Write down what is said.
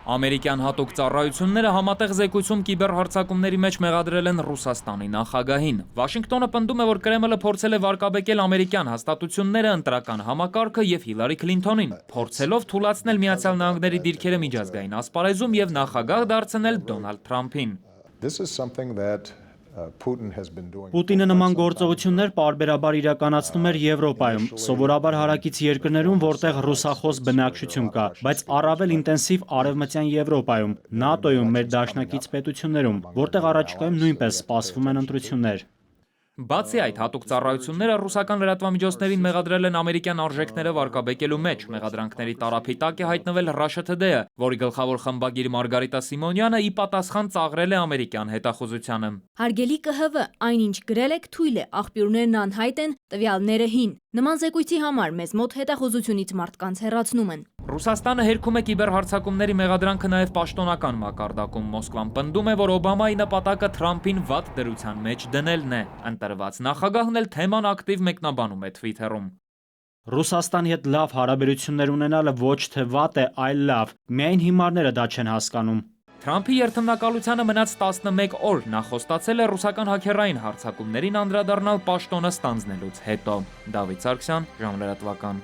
Ամերիկյան հատուկ ծառայությունները համատեղ զեկույցում կիբերհարձակումների մեջ մեղադրել են Ռուսաստանի նախագահին։ Վաշինգտոնը պնդում է, որ Կրեմլը փորձել է վարկաբեկել ամերիկյան հաստատությունները, ընտրական համակարգը եւ Հիլարի Քլինթոնին, փորձելով թուլացնել Միացյալ Նահանգների դիրքերը միջազգային ասպարեզում եւ նախագահ դարձնել Դոնալդ Թրամփին։ Պուտինը նման գործողություններ պարբերաբար իրականացնում էր Եվրոպայում, սովորաբար հարակից երկրներում, որտեղ ռուսախոս բնակչություն կա, բայց առավել ինտենսիվ Արևմտյան Եվրոպայում, ՆԱՏՕ-ում, մեր դաշնակից պետություններում, որտեղ առաջիկայում նույնպես սպասվում են ընտրություններ։ Բացի այդ, հատուկ ծառայությունները ռուսական լրատվամիջոցներին մեղադրել են ամերիկյան արժեքները վարկաբեկելու մեջ։ Մեղադրանքների տարափի տակ է հայտնվել Russia Today-ը, որի գլխավոր խմբագիր Մարգարիտա Սիմոնյանը ի պատասխան ծաղրել է ամերիկյան հետախուզությանը։ Հարգելի ԿՀՎ, այնինչ գրել եք թույլ է, աղբյուրներն անհայտ են, տվյալները հին։ Նման զեկույցի համար մեզ մոտ հետախուզությունից մարդկանց հեռացնում են։ Ռուսաստանը հերքում է կիբերհարձակումների մեղադրանքը նաև պաշտոնական մակարդակում։ Մոսկվան պնդում է, որ Օբամայի նպատակը Թրամփին վատ դրության մեջ դնելն է։ Ընտրված նախագահն էլ թեման ակտիվ մեկնաբանում է Twitter-ում։ Ռուսաստանի հետ լավ հարաբերություններ ունենալը ոչ թե վատ է, այլ լավ, միայն հիմարները դա չեն հասկանում։ Թրամփի երթմնակալությանը մնաց 11 օր, նա խոստացել է ռուսական հաքերային հարձակումներին անդրադառնալ պաշտոնը ստանձնելուց հետո։ Դավիթ Սարգսյան, Ժամլրատվական։